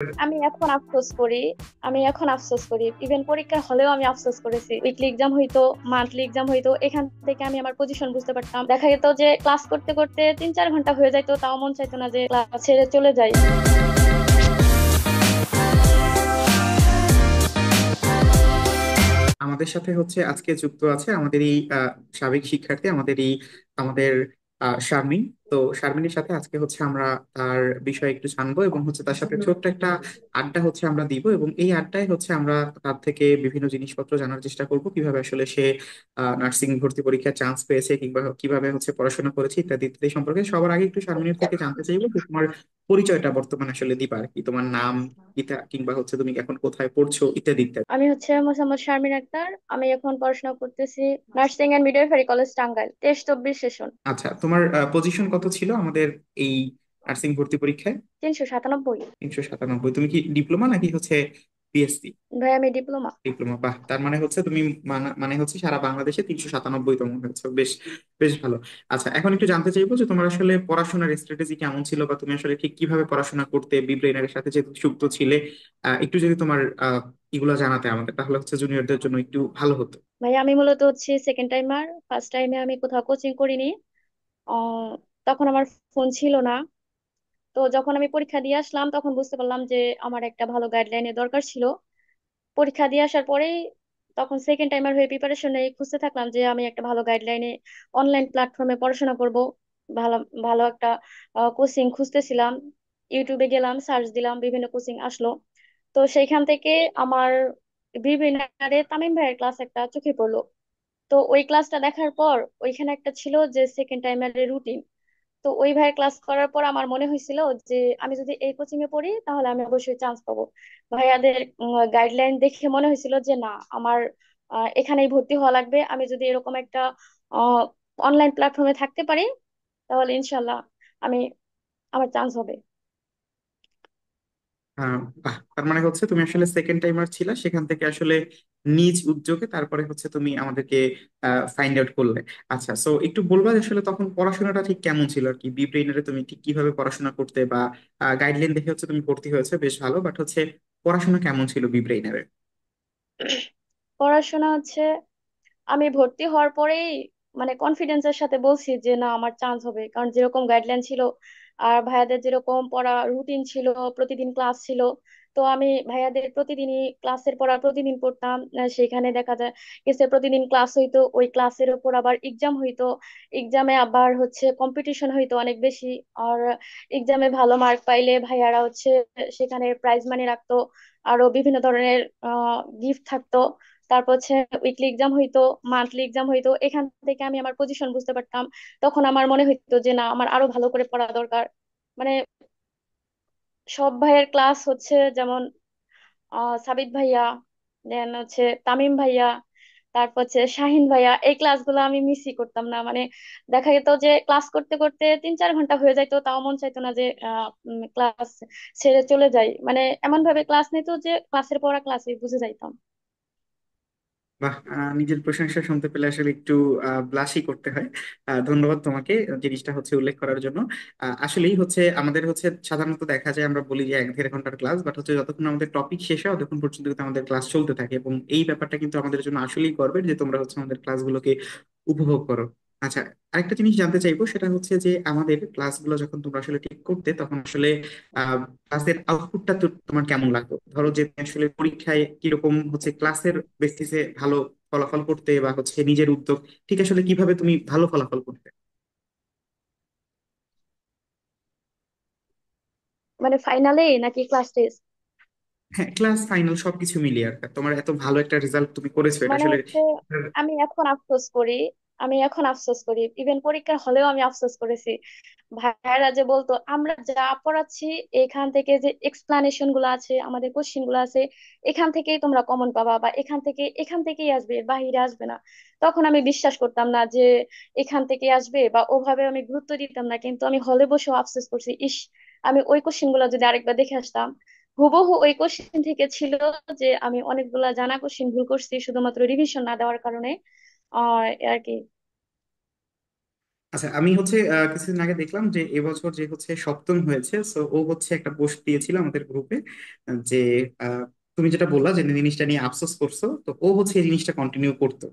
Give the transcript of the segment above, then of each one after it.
আমি এখন আফসোস করি আমি এখন আফসোস করি ইভেন পরীক্ষার হলেও আমি আফসোস করেছি। উইকলি এক্সাম হইতো, মান্থলি এক্সাম হইতো, এখান থেকে আমি আমার পজিশন বুঝতে পারতাম। দেখা যেত যে ক্লাস করতে করতে 3-4 ঘন্টা হয়ে যাইতো, তাও মন চাইতো না যে ক্লাস ছেড়ে চলে যাই। আমাদের সাথে হচ্ছে আজকে যুক্ত আছে আমাদের এই সাবেক শিক্ষার্থী আমাদের শারমিন। তো শারমিনের সাথে আজকে হচ্ছে আমরা তার বিষয়ে একটু জানবো এবং হচ্ছে তার সাথে ছোট্ট একটা আড্ডা হচ্ছে আমরা দিব, এবং এই আড্ডায় হচ্ছে আমরা তার থেকে বিভিন্ন জিনিসপত্র জানার চেষ্টা করব, কিভাবে আসলে সে নার্সিং ভর্তি পরীক্ষায় চান্স পেয়েছে কিংবা কিভাবে হচ্ছে পড়াশোনা করেছে ইত্যাদি ইত্যাদি সম্পর্কে। সবার আগে একটু শারমিনের থেকে জানতে চাইবো যে তোমার পরিচয়টা বর্তমানে আসলে দিবা আর কি, তোমার নাম কিংবা হচ্ছে তুমি এখন কোথায় পড়ছো ইত্যাদি ইত্যাদি। আমি হচ্ছে মোহাম্মদ শারমিন আক্তার। আমি এখন পড়াশোনা করতেছি nursing and midwifery college, Tangail, 23-24 session. আচ্ছা, তোমার পজিশন কত ছিল আমাদের এই নার্সিং ভর্তি পরীক্ষায়? 397। 397। তুমি কি ডিপ্লোমা নাকি হচ্ছে বিএসসি? ভাই আমি ডিপ্লোমা। ডিপ্লোমা, বাহ। তার মানে হচ্ছে তুমি মানে হচ্ছে সারা বাংলাদেশে 397তম হয়েছে, বেশ বেশ ভালো। আচ্ছা, এখন একটু জানতে চাইবো যে তোমার আসলে পড়াশোনার স্ট্র্যাটেজি কেমন ছিল, বা তুমি আসলে ঠিক কিভাবে পড়াশোনা করতে, বি ব্রেইনারের সাথে যেহেতু যুক্ত ছিলে। একটু যদি তোমার এগুলো জানাতে আমাদের, তাহলে হচ্ছে জুনিয়রদের জন্য একটু ভালো হতো। ভাই আমি মূলত হচ্ছে সেকেন্ড টাইমার। ফার্স্ট টাইমে আমি কোথাও কোচিং করিনি। আহ, তখন আমার ফোন ছিল না। তো যখন আমি পরীক্ষা দিয়ে আসলাম তখন বুঝতে পারলাম যে আমার একটা ভালো গাইডলাইনের দরকার ছিল। পরীক্ষা দিয়ে আসার পরেই তখন সেকেন্ড টাইমার হয়ে প্রিপারেশনে খুঁজতে থাকলাম যে আমি একটা ভালো গাইডলাইনে অনলাইন প্ল্যাটফর্মে পড়াশোনা করব। ভালো ভালো একটা কোচিং খুঁজতেছিলাম। ইউটিউবে গেলাম, সার্চ দিলাম, বিভিন্ন কোচিং আসলো। তো সেইখান থেকে আমার বিবিনারে তামিম ভাইয়ের ক্লাস একটা চোখে পড়লো। তো ওই ক্লাসটা দেখার পর ওইখানে একটা ছিল যে সেকেন্ড টাইমারের রুটিন। তো ওই ভাইয়ের ক্লাস করার পর আমার মনে হয়েছিল যে আমি যদি এই কোচিং এ পড়ি তাহলে আমি অবশ্যই চান্স পাবো। ভাইয়াদের গাইডলাইন দেখে মনে হয়েছিল যে না, আমার এখানেই ভর্তি হওয়া লাগবে। আমি যদি এরকম একটা অনলাইন প্ল্যাটফর্মে থাকতে পারি তাহলে ইনশাল্লাহ আমি আমার চান্স হবে। বাহ, তার মানে হচ্ছে তুমি আসলে সেকেন্ড টাইমার ছিলা, সেখান থেকে আসলে নিজ উদ্যোগে তারপরে হচ্ছে তুমি আমাদেরকে ফাইন্ড আউট করলে। আচ্ছা, সো একটু বলবা যে আসলে তখন পড়াশোনাটা ঠিক কেমন ছিল আর কি, বি ব্রেইনারে তুমি ঠিক কিভাবে পড়াশোনা করতে, বা গাইডলাইন দেখে হচ্ছে তুমি ভর্তি হয়েছে, বেশ ভালো, বাট হচ্ছে পড়াশোনা কেমন ছিল বি ব্রেইনারে? পড়াশোনা হচ্ছে আমি ভর্তি হওয়ার পরেই মানে কনফিডেন্সের সাথে বলছি যে না, আমার চান্স হবে, কারণ যেরকম গাইডলাইন ছিল আর ভাইয়াদের যেরকম পড়া রুটিন ছিল, প্রতিদিন ক্লাস ছিল। তো আমি ভাইয়াদের প্রতিদিনই ক্লাসের পড়া প্রতিদিন পড়তাম। সেখানে দেখা যায় গেছে প্রতিদিন ক্লাস হইতো, ওই ক্লাসের উপর আবার এক্সাম হইতো। এক্সামে আবার হচ্ছে কম্পিটিশন হইতো অনেক বেশি। আর এক্সামে ভালো মার্ক পাইলে ভাইয়ারা হচ্ছে সেখানে প্রাইজ মানি রাখতো। আরো বিভিন্ন ধরনের গিফট থাকতো। তারপর হচ্ছে উইকলি এক্সাম হইতো, মান্থলি এক্সাম হইতো, এখান থেকে আমি আমার পজিশন বুঝতে পারতাম। তখন আমার মনে হইতো যে না, আমার আরো ভালো করে পড়া দরকার। মানে সব ভাইয়ের ক্লাস হচ্ছে যেমন সাবিত ভাইয়া, দেন হচ্ছে তামিম ভাইয়া, তারপর হচ্ছে শাহিন ভাইয়া, এই ক্লাসগুলো আমি মিসই করতাম না। মানে দেখা যেত যে ক্লাস করতে করতে 3-4 ঘন্টা হয়ে যাইতো, তাও মন চাইতো না যে ক্লাস ছেড়ে চলে যাই। মানে এমন ভাবে ক্লাস নিত যে ক্লাসের পড়া ক্লাসে বুঝে যাইতাম। বাহ, নিজের প্রশংসা শুনতে পেলে আসলে একটু ব্লাশই করতে হয়। ধন্যবাদ তোমাকে জিনিসটা হচ্ছে উল্লেখ করার জন্য। আসলেই হচ্ছে আমাদের হচ্ছে সাধারণত দেখা যায় আমরা বলি যে 1-1.5 ঘন্টার ক্লাস, বাট হচ্ছে যতক্ষণ আমাদের টপিক শেষ হয় ততক্ষণ পর্যন্ত কিন্তু আমাদের ক্লাস চলতে থাকে, এবং এই ব্যাপারটা কিন্তু আমাদের জন্য আসলেই গর্বের যে তোমরা হচ্ছে আমাদের ক্লাসগুলোকে উপভোগ করো। আচ্ছা, আরেকটা জিনিস জানতে চাইবো, সেটা হচ্ছে যে আমাদের ক্লাসগুলো যখন তোমরা আসলে ঠিক করতে তখন আসলে ক্লাসের আউটপুটটা তোমার কেমন লাগতো? ধরো যে তুমি আসলে পরীক্ষায় কিরকম হচ্ছে ক্লাসের বেসিসে ভালো ফলাফল করতে, বা হচ্ছে নিজের উদ্যোগ, ঠিক আসলে কিভাবে তুমি ভালো ফলাফল করতে? মানে ফাইনালে নাকি ক্লাস টেস্ট? হ্যাঁ, ক্লাস ফাইনাল সবকিছু মিলিয়ে আর কি। তোমার এত ভালো একটা রেজাল্ট তুমি করেছো, এটা মানে আসলে হচ্ছে আমি এখন আফসোস করি আমি এখন আফসোস করি ইভেন পরীক্ষার হলেও আমি আফসোস করেছি। ভাইয়ারা যে বলতো আমরা যা পড়াচ্ছি এখান থেকে যে এক্সপ্লানেশন গুলো আছে, আমাদের কোশ্চিন গুলো আছে, এখান থেকেই তোমরা কমন পাবা, বা এখান থেকেই আসবে, এর বাহিরে আসবে না। তখন আমি বিশ্বাস করতাম না যে এখান থেকে আসবে, বা ওভাবে আমি গুরুত্ব দিতাম না। কিন্তু আমি হলে বসেও আফসোস করছি, ইস, আমি ওই কোশ্চিন গুলো যদি আরেকবার দেখে আসতাম। হুবহু ওই কোশ্চিন থেকে ছিল যে আমি অনেকগুলা জানা কোশ্চিন ভুল করছি শুধুমাত্র রিভিশন না দেওয়ার কারণে। আর কি। আচ্ছা, আমি হচ্ছে কিছুদিন আগে দেখলাম যে এবছর যে হচ্ছে সপ্তম হয়েছে, সো ও হচ্ছে একটা পোস্ট দিয়েছিল আমাদের গ্রুপে যে আহ, তুমি যেটা বললা যে জিনিসটা নিয়ে আফসোস করছো, তো ও হচ্ছে এই জিনিসটা কন্টিনিউ করতো।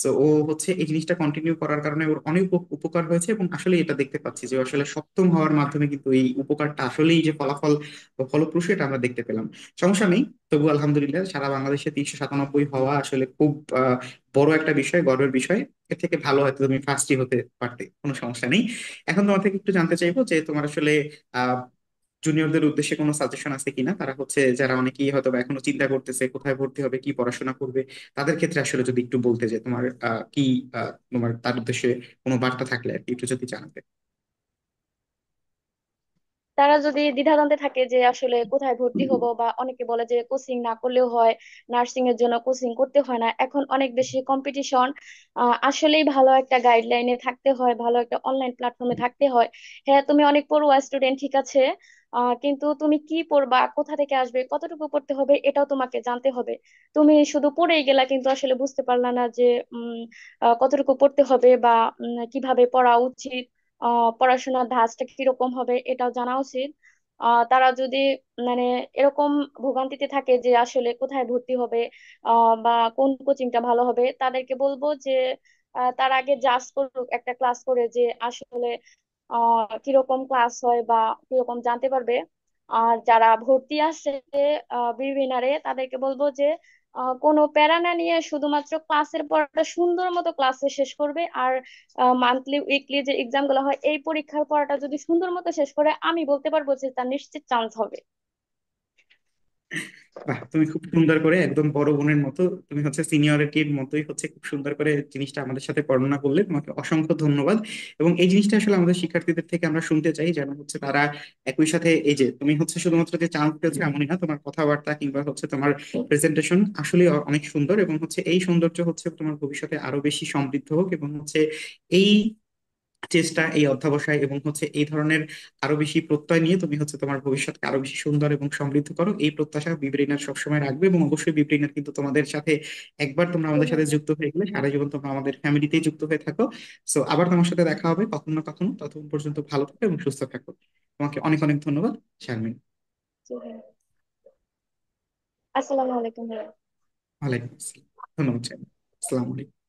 সো ও হচ্ছে এই জিনিসটা কন্টিনিউ করার কারণে ওর অনেক উপকার হয়েছে, এবং আসলে এটা দেখতে পাচ্ছি যে ও আসলে সপ্তম হওয়ার মাধ্যমে কিন্তু এই উপকারটা আসলেই যে ফলাফল বা ফলপ্রসূ এটা আমরা দেখতে পেলাম। সমস্যা নেই, তবু আলহামদুলিল্লাহ সারা বাংলাদেশে 397 হওয়া আসলে খুব বড় একটা বিষয়, গর্বের বিষয়। এর থেকে ভালো হয়তো তুমি ফার্স্টই হতে পারতে, কোনো সমস্যা নেই। এখন তোমার থেকে একটু জানতে চাইবো যে তোমার আসলে আহ জুনিয়রদের উদ্দেশ্যে কোনো সাজেশন আছে কিনা, তারা হচ্ছে যারা অনেকেই হয়তো বা এখনো চিন্তা করতেছে কোথায় ভর্তি হবে, কি পড়াশোনা করবে, তাদের ক্ষেত্রে আসলে যদি একটু বলতে, যে তোমার কি তোমার তার উদ্দেশ্যে কোনো বার্তা থাকলে আর কি একটু যদি জানাতে। তারা যদি দ্বিধাদ্বন্দ্বে থাকে যে আসলে কোথায় ভর্তি হব, বা অনেকে বলে যে কোচিং না করলেও হয়, নার্সিং এর জন্য কোচিং করতে হয় না, এখন অনেক বেশি কম্পিটিশন, আসলেই ভালো একটা গাইডলাইনে থাকতে হয়, ভালো একটা অনলাইন প্ল্যাটফর্মে থাকতে হয়। হ্যাঁ, তুমি অনেক পড়ুয়া স্টুডেন্ট, ঠিক আছে, কিন্তু তুমি কি পড়বা, কোথা থেকে আসবে, কতটুকু পড়তে হবে, এটাও তোমাকে জানতে হবে। তুমি শুধু পড়েই গেলা কিন্তু আসলে বুঝতে পারলা না যে কতটুকু পড়তে হবে, বা কিভাবে পড়া উচিত, পড়াশোনার ধাঁচটা কিরকম হবে এটাও জানা উচিত। তারা যদি মানে এরকম ভোগান্তিতে থাকে যে আসলে কোথায় ভর্তি হবে, বা কোন কোচিংটা ভালো হবে, তাদেরকে বলবো যে তার আগে জাজ করুক একটা ক্লাস করে, যে আসলে কিরকম ক্লাস হয় বা কিরকম জানতে পারবে। আর যারা ভর্তি আছে বিগিনারে, তাদেরকে বলবো যে কোনো প্যারা না নিয়ে শুধুমাত্র ক্লাসের পড়াটা সুন্দর মতো ক্লাসে শেষ করবে। আর মান্থলি উইকলি যে এক্সাম গুলো হয়, এই পরীক্ষার পড়াটা যদি সুন্দর মতো শেষ করে, আমি বলতে পারবো যে তার নিশ্চিত চান্স হবে। বাহ, তুমি খুব সুন্দর করে একদম বড় বোনের মতো, তুমি হচ্ছে সিনিয়রিটির মতোই হচ্ছে খুব সুন্দর করে জিনিসটা আমাদের সাথে বর্ণনা করলে, তোমাকে অসংখ্য ধন্যবাদ। এবং এই জিনিসটা আসলে আমাদের শিক্ষার্থীদের থেকে আমরা শুনতে চাই, যেন হচ্ছে তারা একই সাথে এই যে তুমি হচ্ছে শুধুমাত্র যে চান্স পেয়েছো এমনই না, তোমার কথাবার্তা কিংবা হচ্ছে তোমার প্রেজেন্টেশন আসলে অনেক সুন্দর, এবং হচ্ছে এই সৌন্দর্য হচ্ছে তোমার ভবিষ্যতে আরো বেশি সমৃদ্ধ হোক, এবং হচ্ছে এই চেষ্টা, এই অধ্যবসায় এবং হচ্ছে এই ধরনের আরো বেশি প্রত্যয় নিয়ে তুমি হচ্ছে তোমার ভবিষ্যৎকে আরো বেশি সুন্দর এবং সমৃদ্ধ করো, এই প্রত্যাশা বিব্রেইনার সবসময় রাখবে। এবং অবশ্যই বিব্রেইনার কিন্তু তোমাদের সাথে একবার তোমরা আমাদের সাথে ধন্যবাদ। যুক্ত হয়ে গেলে সারা জীবন তোমরা আমাদের ফ্যামিলিতেই যুক্ত হয়ে থাকো। সো আবার তোমার সাথে দেখা হবে কখনো না কখনো, ততক্ষণ পর্যন্ত ভালো থাকো এবং সুস্থ থাকো। তোমাকে অনেক অনেক ধন্যবাদ, শারমিন। জি, হ্যাঁ। আসসালামু আলাইকুম ভাইয়া। ওয়ালাইকুম আসসালাম। ধন্যবাদ, শারমিন। আসসালামু আলাইকুম।